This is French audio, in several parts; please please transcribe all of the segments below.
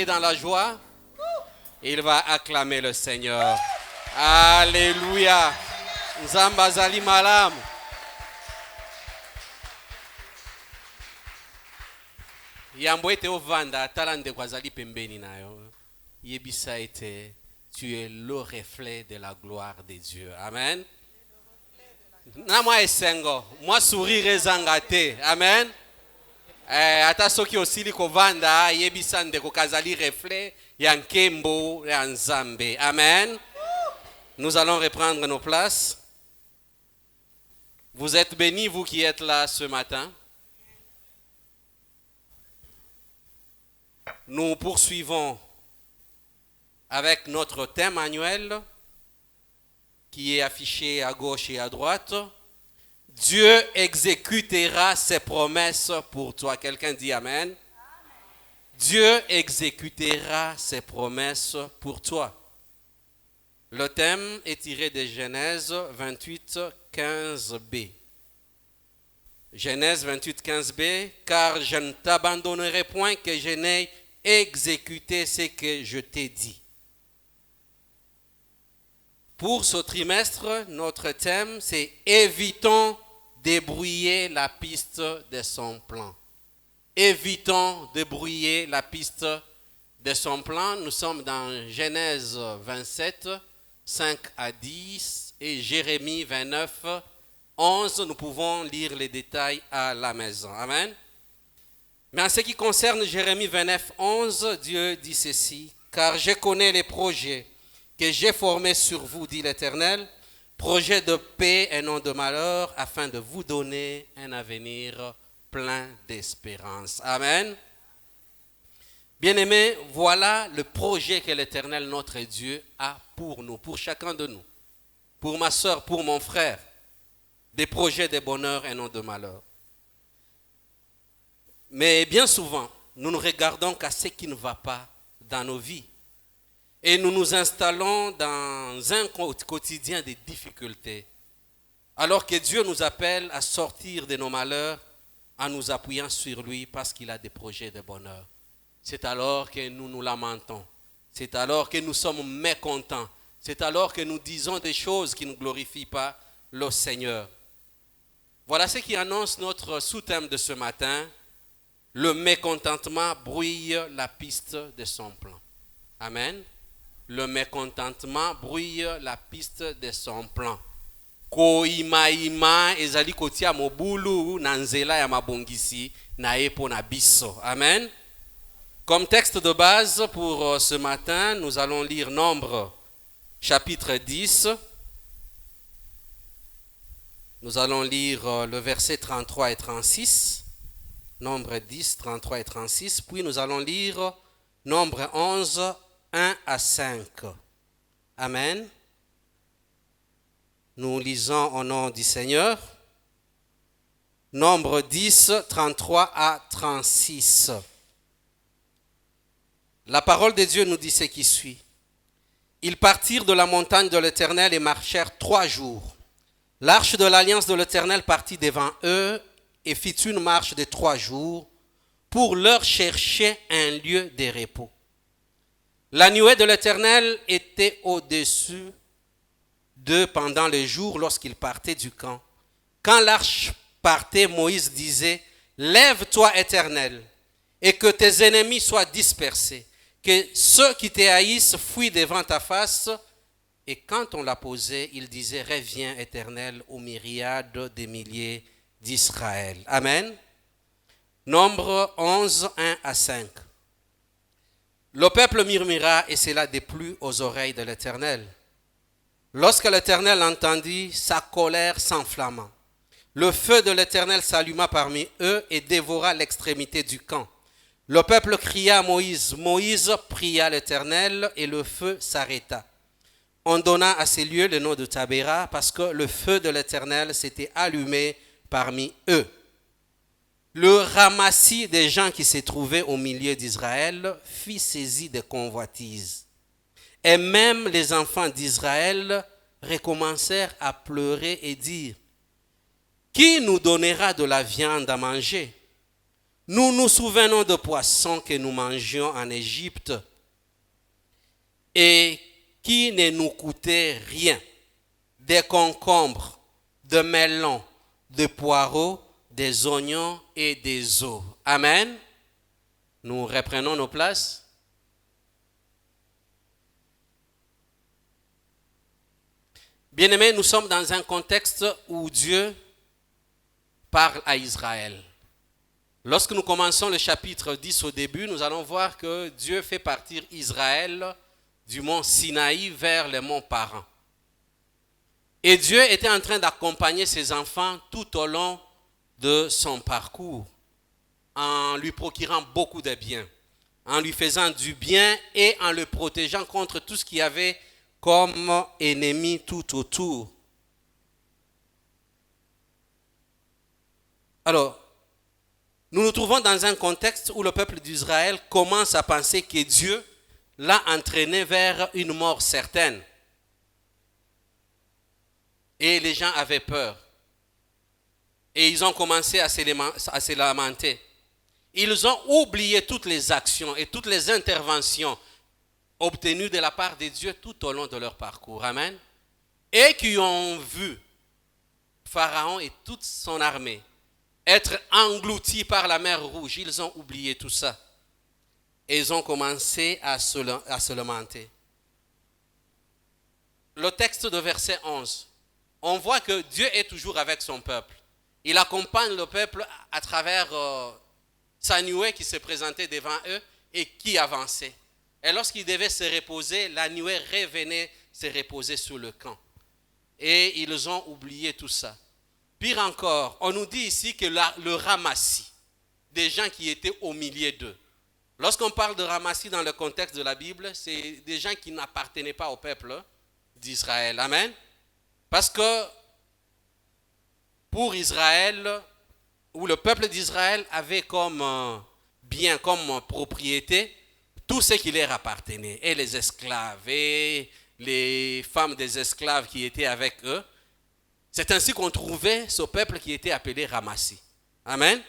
dans la joie? Il va acclamer le Seigneur. Alléluia. Nzamba zali malam. Yambo ete ovanda talande kwa zali pembeni nayo. Yebisa ete tu es le reflet de la gloire de Dieu. Amen. Na moi esengo, moi sourire zangate. Amen. Ata soki osili kovanda yebisa ndeko kazali reflet ya nkembo ya Nzambe. Amen. Nous allons reprendre nos places. Vous êtes bénis, vous qui êtes là ce matin. Nous poursuivons avec notre thème annuel qui est affiché à gauche et à droite. Dieu exécutera ses promesses pour toi. Quelqu'un dit Amen. Amen. Dieu exécutera ses promesses pour toi. Le thème est tiré de Genèse 28, 15b. Genèse 28, 15b. Car je ne t'abandonnerai point que je n'ai exécuté ce que je t'ai dit. Pour ce trimestre, notre thème, c'est évitons de brouiller la piste de son plan. Évitons de brouiller la piste de son plan. Nous sommes dans Genèse 27, 5 à 10 et Jérémie 29, 11. Nous pouvons lire les détails à la maison. Amen. Mais en ce qui concerne Jérémie 29, 11, Dieu dit ceci. Car je connais les projets que j'ai formés sur vous, dit l'Éternel, projet de paix et non de malheur, afin de vous donner un avenir plein d'espérance. Amen. Bien-aimés, voilà le projet que l'Éternel, notre Dieu, a pour nous, pour chacun de nous, pour ma soeur, pour mon frère, des projets de bonheur et non de malheur. Mais bien souvent, nous ne regardons qu'à ce qui ne va pas dans nos vies. Et nous nous installons dans un quotidien de difficultés. Alors que Dieu nous appelle à sortir de nos malheurs en nous appuyant sur lui parce qu'il a des projets de bonheur. C'est alors que nous nous lamentons. C'est alors que nous sommes mécontents. C'est alors que nous disons des choses qui ne glorifient pas le Seigneur. Voilà ce qui annonce notre sous-thème de ce matin. Le mécontentement brouille la piste de son plan. Amen. Le mécontentement brouille la piste de son plan. Koimaima ezali kotia mobulu na nzela ya mabongisi na epo na biso. Amen. Comme texte de base pour ce matin, nous allons lire Nombre chapitre 10. Nous allons lire le verset 33 et 36. Nombre 10, 33 et 36. Puis nous allons lire Nombre 11, 1 à 5. Amen. Nous lisons au nom du Seigneur. Nombre 10, 33 à 36. La parole de Dieu nous dit ce qui suit. Ils partirent de la montagne de l'Éternel et marchèrent 3 jours. L'arche de l'alliance de l'Éternel partit devant eux et fit une marche de 3 jours pour leur chercher un lieu de repos. La nuée de l'Éternel était au-dessus d'eux pendant le jour lorsqu'ils partaient du camp. Quand l'arche partait, Moïse disait, « Lève-toi, Éternel, et que tes ennemis soient dispersés, que ceux qui te haïssent fuient devant ta face. » Et quand on l'a posé, il disait, « Reviens, Éternel, aux myriades des milliers d'Israël. » Amen. Nombre 11, 1 à 5. Le peuple murmura et cela déplut aux oreilles de l'Éternel. Lorsque l'Éternel entendit, sa colère s'enflamma. Le feu de l'Éternel s'alluma parmi eux et dévora l'extrémité du camp. Le peuple cria à Moïse. Moïse pria l'Éternel et le feu s'arrêta. On donna à ces lieux le nom de Tabéra parce que le feu de l'Éternel s'était allumé parmi eux. Le ramassis des gens qui se trouvaient au milieu d'Israël fit saisie de convoitises. Et même les enfants d'Israël recommencèrent à pleurer et dire, « Qui nous donnera de la viande à manger? Nous nous souvenons de poissons que nous mangions en Égypte et qui ne nous coûtaient rien, des concombres, des melons, des poireaux, des oignons et des os. Amen. Nous reprenons nos places. Bien-aimés, nous sommes dans un contexte où Dieu parle à Israël. Lorsque nous commençons le chapitre 10 au début, nous allons voir que Dieu fait partir Israël du mont Sinaï vers le mont Paran. Et Dieu était en train d'accompagner ses enfants tout au long de son parcours, en lui procurant beaucoup de biens, en lui faisant du bien et en le protégeant contre tout ce qu'il y avait comme ennemi tout autour. Alors, nous nous trouvons dans un contexte où le peuple d'Israël commence à penser que Dieu l'a entraîné vers une mort certaine. Et les gens avaient peur. Et ils ont commencé à se lamenter. Ils ont oublié toutes les actions et toutes les interventions obtenues de la part de Dieu tout au long de leur parcours. Amen. Et qui ont vu Pharaon et toute son armée être engloutis par la mer Rouge. Ils ont oublié tout ça. Et ils ont commencé à se lamenter. Le texte de verset 11. On voit que Dieu est toujours avec son peuple. Il accompagne le peuple à travers sa nuée qui se présentait devant eux et qui avançait. Et lorsqu'ils devaient se reposer, la nuée revenait se reposer sur le camp. Et ils ont oublié tout ça. Pire encore, on nous dit ici que le ramassis, des gens qui étaient au milieu d'eux. Lorsqu'on parle de ramassis dans le contexte de la Bible, c'est des gens qui n'appartenaient pas au peuple d'Israël. Amen. Parce que pour Israël, où le peuple d'Israël avait comme bien, comme propriété, tout ce qui leur appartenait, et les esclaves, et les femmes des esclaves qui étaient avec eux. C'est ainsi qu'on trouvait ce peuple qui était appelé Ramassi. Amen.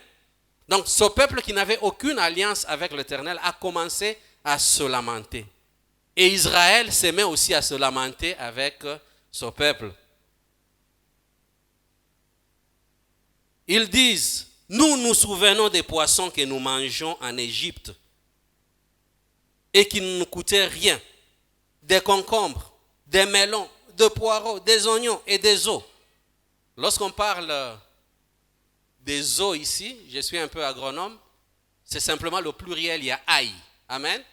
Donc ce peuple qui n'avait aucune alliance avec l'Éternel a commencé à se lamenter. Et Israël se met aussi à se lamenter avec ce peuple. Ils disent, nous nous souvenons des poissons que nous mangeons en Égypte et qui ne nous coûtaient rien, des concombres, des melons, des poireaux, des oignons et des os. Lorsqu'on parle des os ici, je suis un peu agronome, c'est simplement le pluriel, il y a aïe. Amen.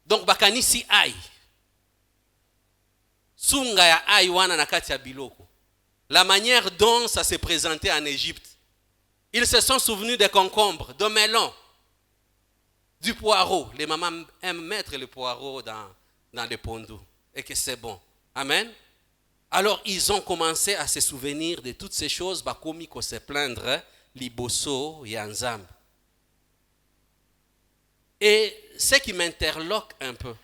Donc bakanisi aïe. Sunga ya aïe wana nakati ya biloko. La manière dont ça s'est présenté en Égypte. Ils se sont souvenus des concombres, de melons, du poireau. Les mamans aiment mettre le poireau dans les pondous et que c'est bon. Amen. Alors ils ont commencé à se souvenir de toutes ces choses, bakomi ko se plaindre, liboso yanzam. Et ce qui m'interloque un peu,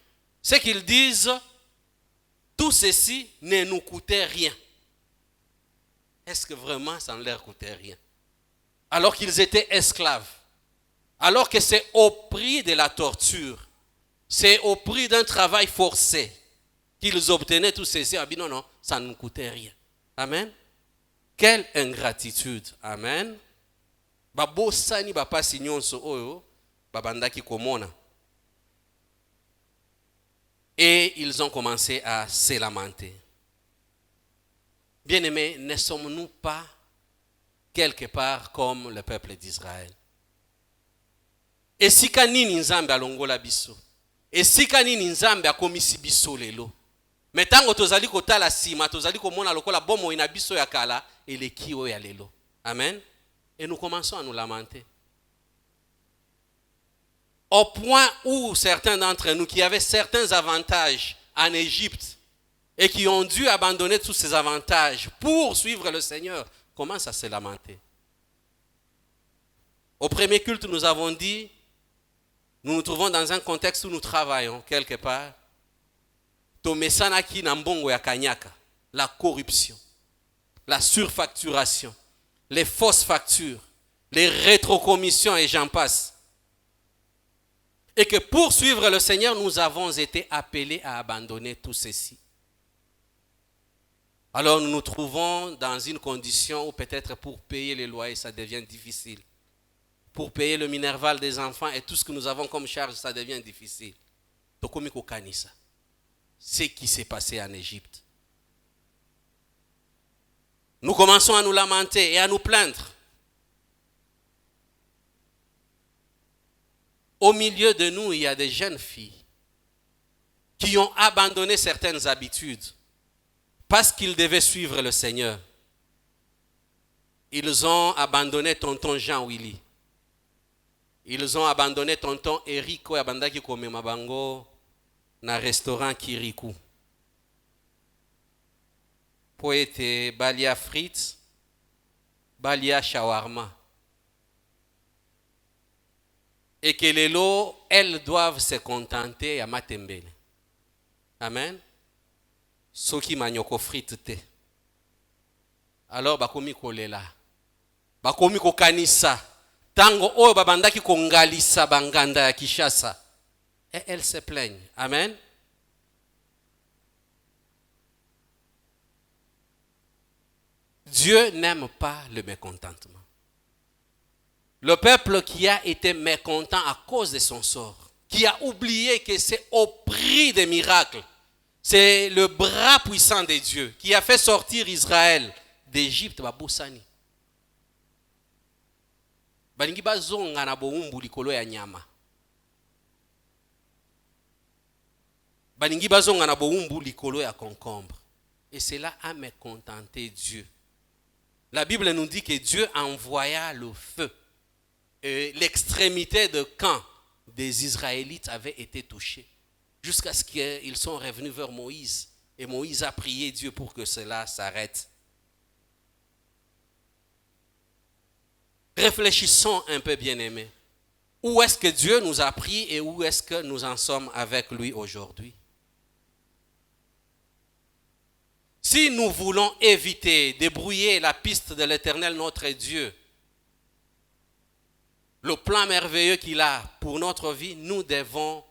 c'est qu'ils disent, tout ceci ne nous coûtait rien. Est-ce que vraiment ça ne leur coûtait rien? Alors qu'ils étaient esclaves. Alors que c'est au prix de la torture. C'est au prix d'un travail forcé qu'ils obtenaient tout ceci. Ah bien non, non, ça ne nous coûtait rien. Amen. Quelle ingratitude. Amen. Babosani bapasi nyonso oyo babandaki komona. Et ils ont commencé à se lamenter. Bien-aimés, ne sommes-nous pas quelque part comme le peuple d'Israël? Esika nini nzambe alongola biso? Esika nini nzambe akomisi biso lelo? Metango tozali kotala sima, tozali komona lokola bomo ina biso ya kala, eleki oyo ya lelo. Amen. Et nous commençons à nous lamenter. Au point où certains d'entre nous qui avaient certains avantages en Égypte et qui ont dû abandonner tous ces avantages pour suivre le Seigneur, commencent à se lamenter. Au premier culte, nous avons dit, nous nous trouvons dans un contexte où nous travaillons quelque part. Tomesanaki na mbongo ya kanyaka, la corruption, la surfacturation, les fausses factures, les rétrocommissions et j'en passe. Et que pour suivre le Seigneur, nous avons été appelés à abandonner tout ceci. Alors nous nous trouvons dans une condition où peut-être pour payer les loyers, ça devient difficile. Pour payer le minerval des enfants et tout ce que nous avons comme charge, ça devient difficile. C'est ce qui s'est passé en Égypte. Nous commençons à nous lamenter et à nous plaindre. Au milieu de nous, il y a des jeunes filles qui ont abandonné certaines habitudes parce qu'ils devaient suivre le Seigneur. Ils ont abandonné tonton Jean-Willy. Ils ont abandonné tonton Eric et abandaki komema bango na restaurant Kirikou. Poete balia frites, balia shawarma. Et que les lots, elles doivent se contenter à matembele. Amen. Soki manyoko frites te. Alors bakomi kolela. Bakomi kokanisa. Tango oyo babandaki kongalisa banganda ya Kishasa. Et elles se plaignent. Amen. Dieu n'aime pas le mécontentement. Le peuple qui a été mécontent à cause de son sort, qui a oublié que c'est au prix des miracles, c'est le bras puissant de Dieu qui a fait sortir Israël d'Égypte, babosani. Balingi bazonga na boumbu likolo ya nyama. Balingi bazonga na boumbu likolo ya concombre. Et cela a mécontenté Dieu. La Bible nous dit que Dieu envoya le feu. Et l'extrémité de camp des Israélites avait été touchée. Jusqu'à ce qu'ils sont revenus vers Moïse. Et Moïse a prié Dieu pour que cela s'arrête. Réfléchissons un peu, bien-aimés. Où est-ce que Dieu nous a pris et où est-ce que nous en sommes avec lui aujourd'hui? Si nous voulons éviter de brouiller la piste de l'Éternel notre Dieu, le plan merveilleux qu'il a pour notre vie, nous devons,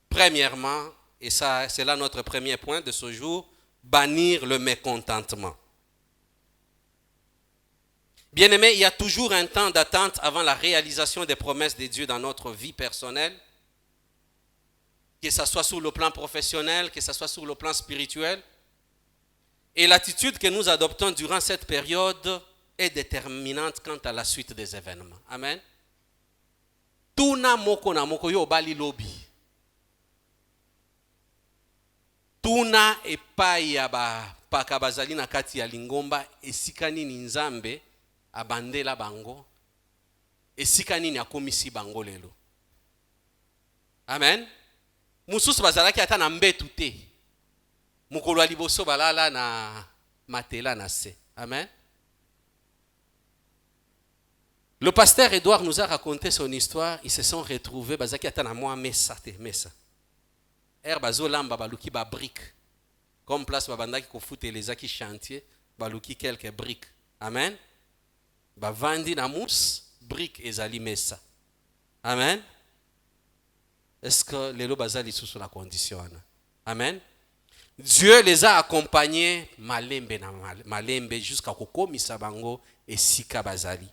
premièrement, et ça, c'est là notre premier point de ce jour, bannir le mécontentement. Bien-aimés, il y a toujours un temps d'attente avant la réalisation des promesses de Dieu dans notre vie personnelle, que ce soit sur le plan professionnel, que ce soit sur le plan spirituel. Et l'attitude que nous adoptons durant cette période est déterminante quant à la suite des événements. Amen. Tuna moko na moko yo bali lobi. Tuna epai ya ba pakabazali na kati ya lingomba esika nini nzambe abandela bango esika nini akomisi bango lelo. Amen. Mususu bazalaki ata na mbetu te. Mukolo ya liboso balala na matela na se. Amen. Le pasteur Edouard nous a raconté son histoire. Ils se sont retrouvés. Bazaki atana moi mesa te mesa. Bazo lamba baluki ba briques. Comme place babandaki ko foute les aki chantier baluki quelques briques. Amen. Ba vandi na mousse briques ezali mesa. Amen. Est-ce que lelo bazali sous la condition? Amen. Dieu les a accompagnés malembe na malembe jusqu'à kokomisa bango et sika bazali.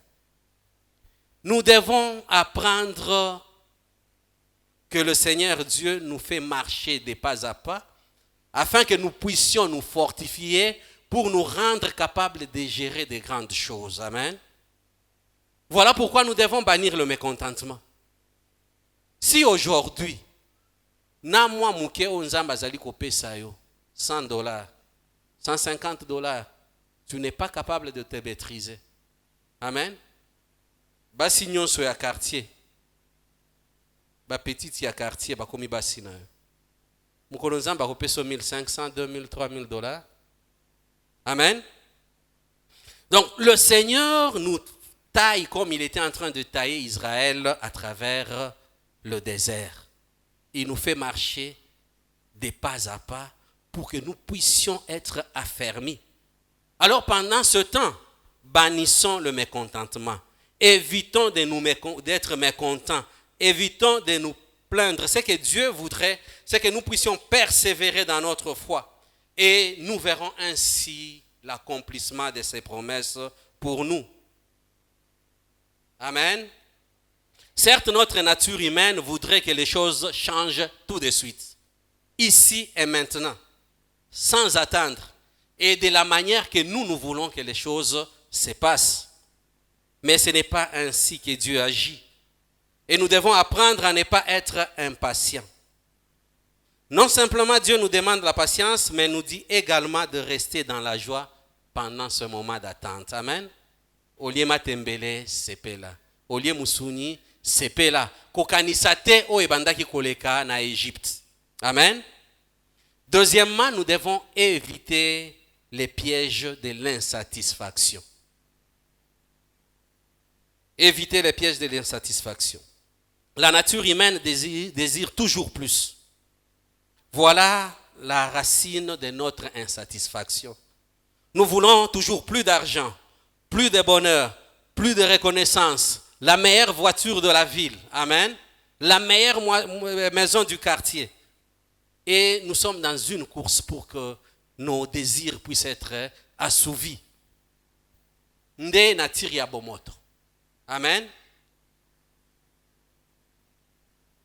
Nous devons apprendre que le Seigneur Dieu nous fait marcher de pas à pas afin que nous puissions nous fortifier pour nous rendre capables de gérer de grandes choses. Amen. Voilà pourquoi nous devons bannir le mécontentement. Si aujourd'hui, na moi muke onzamba zali kopesa yo $100, $150, tu n'es pas capable de te maîtriser. Amen. Basi nyonso ya quartier. Ba petite ya quartier ba komi basi na yo. Mukolo nzamba kopesa $1,500, $2,000, $3,000. Amen. Donc le Seigneur nous taille comme il était en train de tailler Israël à travers le désert. Il nous fait marcher de pas à pas pour que nous puissions être affermis. Alors pendant ce temps, bannissons le mécontentement Évitons d'être mécontents. Évitons de nous plaindre. Ce que Dieu voudrait, c'est que nous puissions persévérer dans notre foi. Et nous verrons ainsi l'accomplissement de ses promesses pour nous. Amen. Certes, notre nature humaine voudrait que les choses changent tout de suite. Ici et maintenant. Sans attendre. Et de la manière que nous voulons que les choses se passent. Mais ce n'est pas ainsi que Dieu agit. Et nous devons apprendre à ne pas être impatients. Non simplement Dieu nous demande la patience, mais nous dit également de rester dans la joie pendant ce moment d'attente. Amen. Olie matembele sepela. Olie musuni sepela. Kokanisate o ebandaki koleka na Égypte. Amen. Deuxièmement, nous devons éviter les pièges de l'insatisfaction. Éviter les pièges de l'insatisfaction. La nature humaine désire toujours plus. Voilà la racine de notre insatisfaction. Nous voulons toujours plus d'argent, plus de bonheur, plus de reconnaissance, la meilleure voiture de la ville. Amen. La meilleure maison du quartier. Et nous sommes dans une course pour que nos désirs puissent être assouvis. Nde nature ya bomoto. Amen.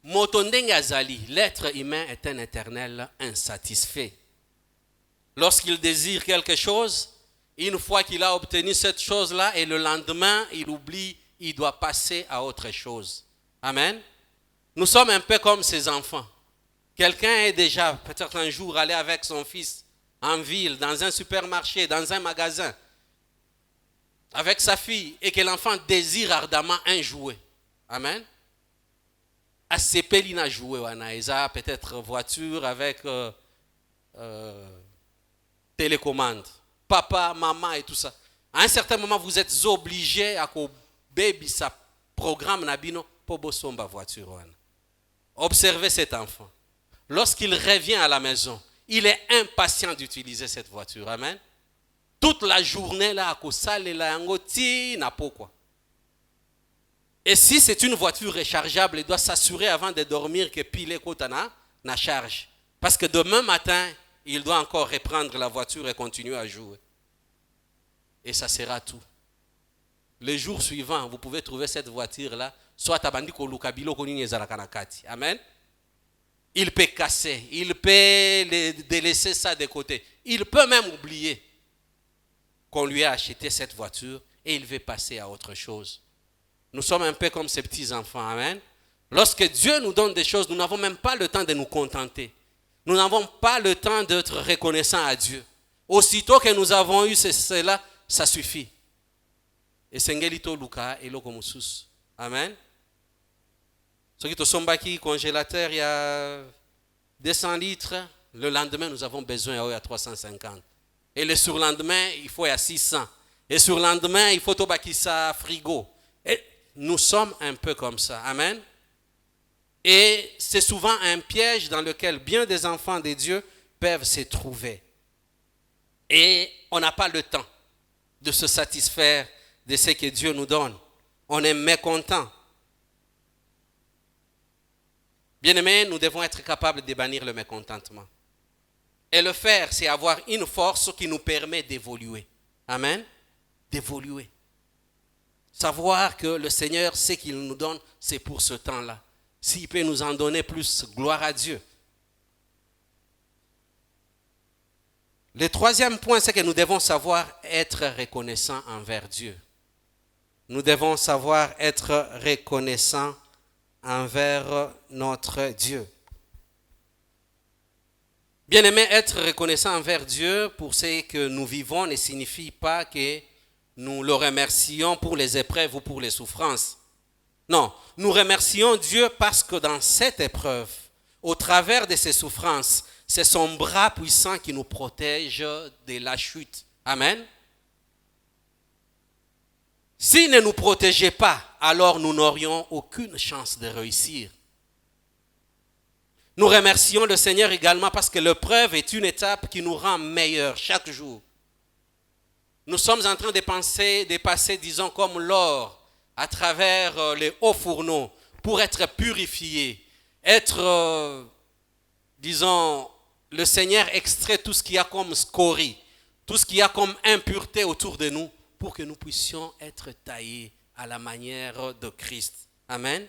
Motondengazali, l'être humain est un éternel insatisfait. Lorsqu'il désire quelque chose, une fois qu'il a obtenu cette chose-là, et le lendemain, il oublie, il doit passer à autre chose. Amen. Nous sommes un peu comme ces enfants. Quelqu'un est déjà, peut-être un jour, allé avec son fils en ville, dans un supermarché, dans un magasin, avec sa fille, et que l'enfant désire ardemment un jouet. Amen. Asepeli na jouet wana eza peut-être voiture avec télécommande. Papa, maman et tout ça. À un certain moment, vous êtes obligé à que baby sa programme nabino pour bosomba voiture wana. Observez cet enfant. Lorsqu'il revient à la maison, il est impatient d'utiliser cette voiture. Amen. Toute la journée là, à Kosale la yangoti na pourquoi. Et si c'est une voiture rechargeable, il doit s'assurer avant de dormir que pile est na charge. Parce que demain matin, il doit encore reprendre la voiture et continuer à jouer. Et ça sera tout. Le jour suivant, vous pouvez trouver cette voiture-là, soit à Bandiko Lukabilo Konini Zarakanakati. Amen. Il peut casser, il peut délaisser ça de côté. Il peut même oublier qu'on lui a acheté cette voiture et il veut passer à autre chose. Nous sommes un peu comme ces petits-enfants. Amen. Lorsque Dieu nous donne des choses, nous n'avons même pas le temps de nous contenter. Nous n'avons pas le temps d'être reconnaissants à Dieu. Aussitôt que nous avons eu cela, ça suffit. Et Sengelito Luka et Lokomusus. Amen. Ce qui te sombaki congélateur, il y a 200 litres. Le lendemain, nous avons besoin à 350. Et le surlendemain, il faut à 600. Et sur le lendemain, il faut ça frigo. Et nous sommes un peu comme ça. Amen. Et c'est souvent un piège dans lequel bien des enfants de Dieu peuvent se trouver. Et on n'a pas le temps de se satisfaire de ce que Dieu nous donne. On est mécontent. Bien-aimés, nous devons être capables de bannir le mécontentement. Et le faire, c'est avoir une force qui nous permet d'évoluer. Amen. D'évoluer. Savoir que le Seigneur, ce qu'il nous donne, c'est pour ce temps-là. S'il peut nous en donner plus, gloire à Dieu. Le troisième point, c'est que nous devons savoir être reconnaissants envers Dieu. Nous devons savoir être reconnaissants envers notre Dieu. Bien-aimé, être reconnaissant envers Dieu pour ce que nous vivons ne signifie pas que nous le remercions pour les épreuves ou pour les souffrances. Non, nous remercions Dieu parce que dans cette épreuve, au travers de ces souffrances, c'est son bras puissant qui nous protège de la chute. Amen. S'il ne nous protégeait pas, alors nous n'aurions aucune chance de réussir. Nous remercions le Seigneur également parce que l'épreuve est une étape qui nous rend meilleurs chaque jour. Nous sommes en train de passer, disons, comme l'or à travers les hauts fourneaux pour être purifiés, être, disons, le Seigneur extrait tout ce qu'il y a comme scorie, tout ce qu'il y a comme impureté autour de nous pour que nous puissions être taillés à la manière de Christ. Amen.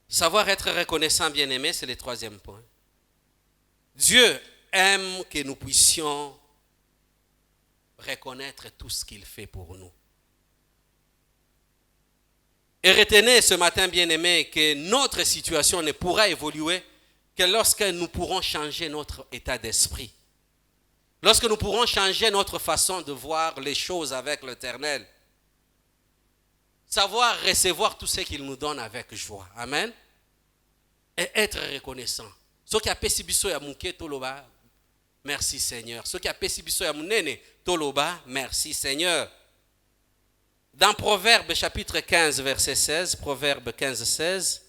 Savoir être reconnaissant, bien-aimé, c'est le troisième point. Dieu aime que nous puissions reconnaître tout ce qu'il fait pour nous. Et retenez ce matin, bien-aimé, que notre situation ne pourra évoluer que lorsque nous pourrons changer notre état d'esprit. Lorsque nous pourrons changer notre façon de voir les choses avec l'Éternel. Savoir recevoir tout ce qu'il nous donne avec joie. Amen. Et être reconnaissant. Ce qui a pési biso ya muke toloba, merci Seigneur. Ce qui a pési biso ya munene toloba, merci Seigneur. Dans Proverbe chapitre 15 verset 16, Proverbe 15 16,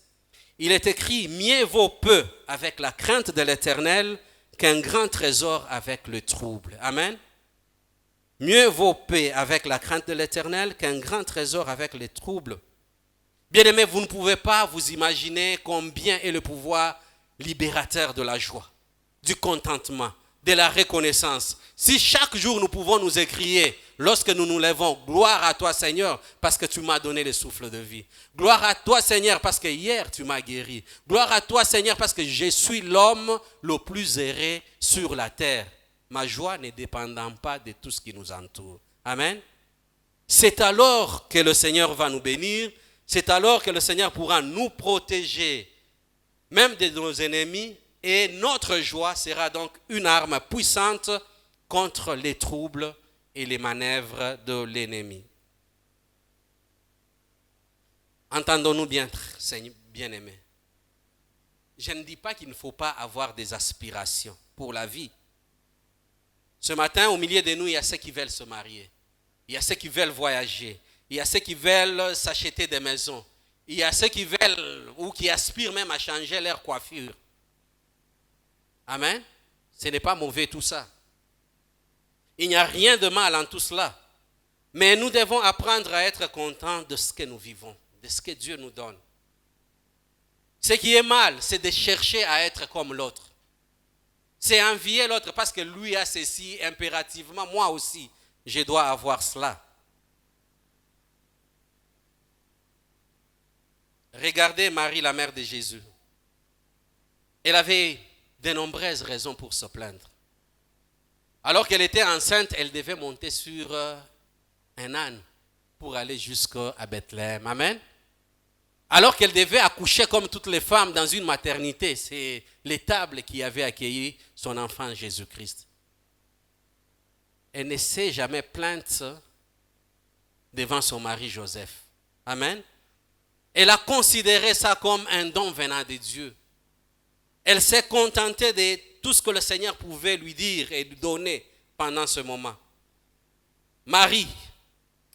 il est écrit: mieux vaut peu avec la crainte de l'Éternel qu'un grand trésor avec le trouble. Amen. Mieux vaut paix avec la crainte de l'Éternel qu'un grand trésor avec les troubles. Bien-aimés, vous ne pouvez pas vous imaginer combien est le pouvoir libérateur de la joie, du contentement, de la reconnaissance. Si chaque jour nous pouvons nous écrier, lorsque nous nous levons, gloire à toi Seigneur parce que tu m'as donné le souffle de vie. Gloire à toi Seigneur parce que hier tu m'as guéri. Gloire à toi Seigneur parce que je suis l'homme le plus heureux sur la terre. Ma joie ne dépendant pas de tout ce qui nous entoure. Amen. C'est alors que le Seigneur va nous bénir. C'est alors que le Seigneur pourra nous protéger, même de nos ennemis. Et notre joie sera donc une arme puissante contre les troubles et les manœuvres de l'ennemi. Entendons-nous bien, bien-aimés. Je ne dis pas qu'il ne faut pas avoir des aspirations pour la vie. Ce matin, au milieu de nous, il y a ceux qui veulent se marier. Il y a ceux qui veulent voyager. Il y a ceux qui veulent s'acheter des maisons. Il y a ceux qui veulent ou qui aspirent même à changer leur coiffure. Amen. Ce n'est pas mauvais tout ça. Il n'y a rien de mal en tout cela. Mais nous devons apprendre à être contents de ce que nous vivons, de ce que Dieu nous donne. Ce qui est mal, c'est de chercher à être comme l'autre. C'est envier l'autre parce que lui a ceci impérativement. Moi aussi, je dois avoir cela. Regardez Marie, la mère de Jésus. Elle avait de nombreuses raisons pour se plaindre. Alors qu'elle était enceinte, elle devait monter sur un âne pour aller jusqu'à Bethléem. Amen. Alors qu'elle devait accoucher comme toutes les femmes dans une maternité. C'est l'étable qui avait accueilli son enfant Jésus-Christ. Elle ne s'est jamais plainte devant son mari Joseph. Amen. Elle a considéré ça comme un don venant de Dieu. Elle s'est contentée de tout ce que le Seigneur pouvait lui dire et lui donner pendant ce moment. Marie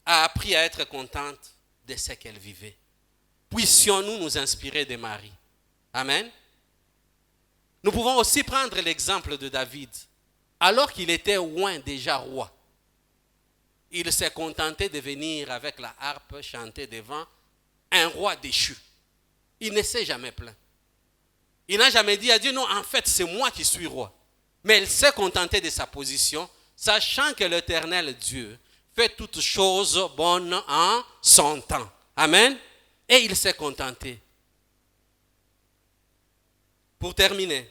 a appris à être contente de ce qu'elle vivait. Puissions-nous nous inspirer de Marie. Amen. Nous pouvons aussi prendre l'exemple de David. Alors qu'il était loin déjà roi, il s'est contenté de venir avec la harpe chanter devant un roi déchu. Il ne s'est jamais plaint. Il n'a jamais dit à Dieu, non, en fait, c'est moi qui suis roi. Mais il s'est contenté de sa position, sachant que l'Éternel Dieu fait toutes choses bonnes en son temps. Amen. Et il s'est contenté. Pour terminer,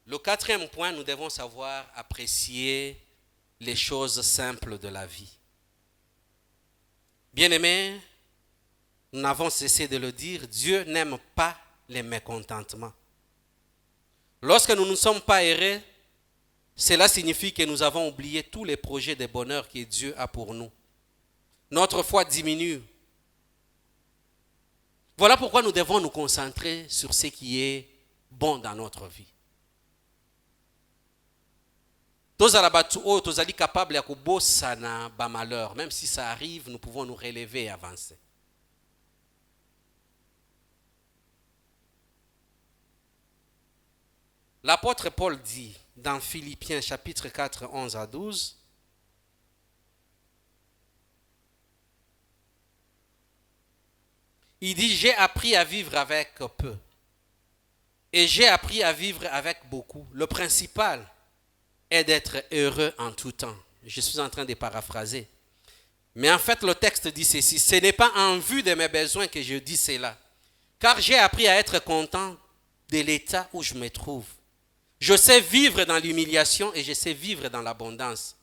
le quatrième point, nous devons savoir apprécier les choses simples de la vie. Bien-aimés, nous n'avons cessé de le dire, Dieu n'aime pas les mécontentements. Lorsque nous ne sommes pas heureux, cela signifie que nous avons oublié tous les projets de bonheur que Dieu a pour nous. Notre foi diminue. Voilà pourquoi nous devons nous concentrer sur ce qui est bon dans notre vie. Tozala batu oyo tozali capable ya kobosana ba malheur, même si ça arrive, nous pouvons nous relever et avancer. L'apôtre Paul dit dans Philippiens chapitre 4, 11 à 12, Il dit, j'ai appris à vivre avec peu. Et j'ai appris à vivre avec beaucoup. Le principal est d'être heureux en tout temps. Je suis en train de paraphraser. Mais en fait, le texte dit ceci. Ce n'est pas en vue de mes besoins que je dis cela. Car j'ai appris à être content de l'état où je me trouve. Je sais vivre dans l'humiliation et je sais vivre dans l'abondance.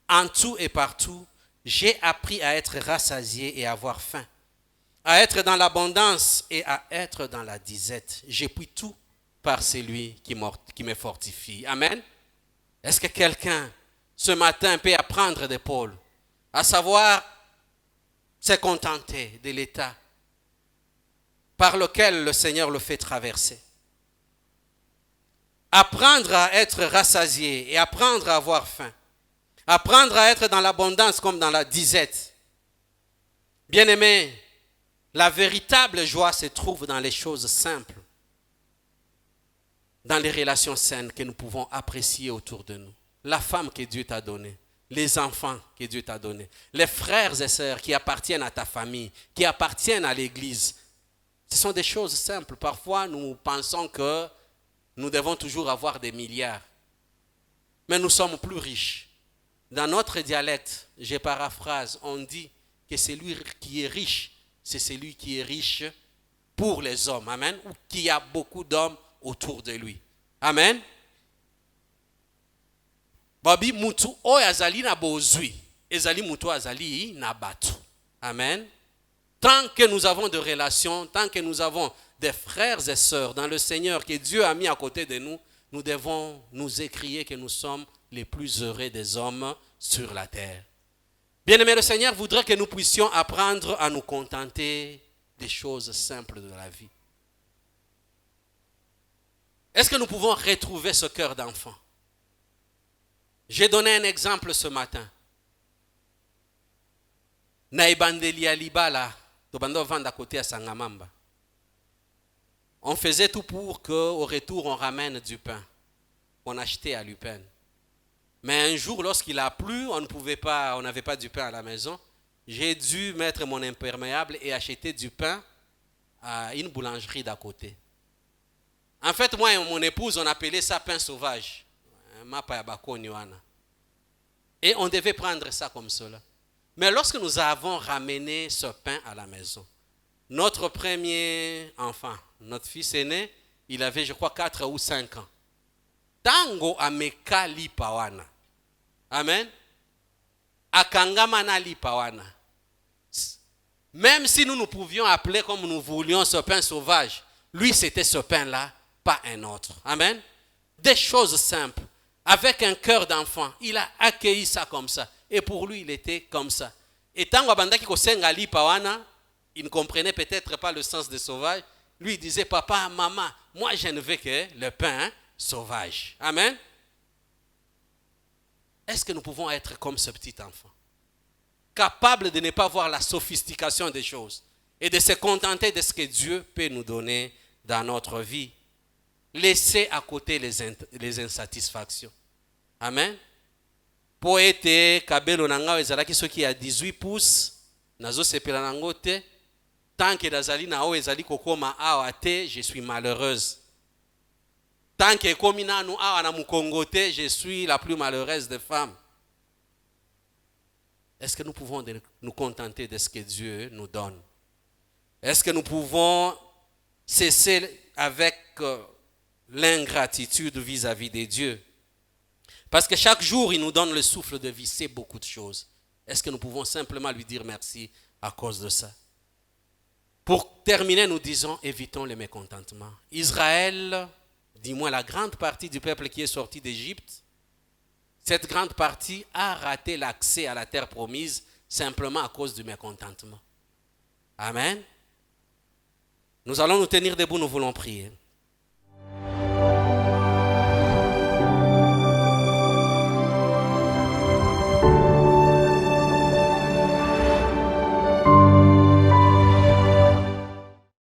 En tout et partout, j'ai appris à être rassasié et à avoir faim. À être dans l'abondance et à être dans la disette. J'appuie tout par celui qui me fortifie. Amen. Est-ce que quelqu'un, ce matin, peut apprendre de Paul, à savoir se contenter de l'état par lequel le Seigneur le fait traverser? Apprendre à être rassasié et apprendre à avoir faim. Apprendre à être dans l'abondance comme dans la disette. Bien-aimés, la véritable joie se trouve dans les choses simples, dans les relations saines que nous pouvons apprécier autour de nous. La femme que Dieu t'a donnée, les enfants que Dieu t'a donnés, les frères et sœurs qui appartiennent à ta famille, qui appartiennent à l'église. Ce sont des choses simples. Parfois, nous pensons que nous devons toujours avoir des milliards. Mais nous sommes plus riches. Dans notre dialecte, je paraphrase, on dit que celui qui est riche, c'est celui qui est riche pour les hommes. Amen. Ou qui a beaucoup d'hommes autour de lui. Amen. Babi mutu oyo azali na bozwi, ezali mutu azali na batu. Amen. Tant que nous avons de relations, tant que nous avons des frères et sœurs dans le Seigneur que Dieu a mis à côté de nous, nous devons nous écrier que nous sommes les plus heureux des hommes sur la terre. Bien-aimé, le Seigneur voudrait que nous puissions apprendre à nous contenter des choses simples de la vie. Est-ce que nous pouvons retrouver ce cœur d'enfant? J'ai donné un exemple ce matin. Na ebandeli ya libala, tobanda vanda côté à Sangamamba. On faisait tout pour qu'au retour on ramène du pain. On achetait à l'UPEN. Mais un jour, lorsqu'il a plu, on n'avait pas du pain à la maison. J'ai dû mettre mon imperméable et acheter du pain à une boulangerie d'à côté. En fait, moi et mon épouse, on appelait ça pain sauvage. Et on devait prendre ça comme cela. Mais lorsque nous avons ramené ce pain à la maison, notre premier enfant, notre fils aîné, il avait, je crois, 4 ou 5 ans. Tango ameka lipawana. Amen. Akangamana lipawana. Même si nous pouvions appeler comme nous voulions ce pain sauvage, lui c'était ce pain-là, pas un autre. Amen. Des choses simples. Avec un cœur d'enfant, il a accueilli ça comme ça. Et pour lui, il était comme ça. Et tango abandaki kosenga lipawana, il ne comprenait peut-être pas le sens de sauvage. Lui, il disait, papa, maman, moi je ne veux que le pain sauvage. Amen. Est-ce que nous pouvons être comme ce petit enfant? Capable de ne pas voir la sophistication des choses et de se contenter de ce que Dieu peut nous donner dans notre vie. Laisser à côté les insatisfactions. Amen. Poète kabelo nanga ezalaki soki ya 18 pouces nazo sepela nango te tant que nazali na o ezali kokoma awa te je suis malheureuse. Tant que komi nanu awa na mukongo te je suis la plus malheureuse des femmes. Est-ce que nous pouvons nous contenter de ce que Dieu nous donne? Est-ce que nous pouvons cesser avec l'ingratitude vis-à-vis de Dieu? Parce que chaque jour, il nous donne le souffle de vie, c'est beaucoup de choses. Est-ce que nous pouvons simplement lui dire merci à cause de ça? Pour terminer, nous disons, évitons le mécontentement. Israël, du moins la grande partie du peuple qui est sorti d'Égypte, cette grande partie a raté l'accès à la terre promise simplement à cause du mécontentement. Amen. Nous allons nous tenir debout, nous voulons prier.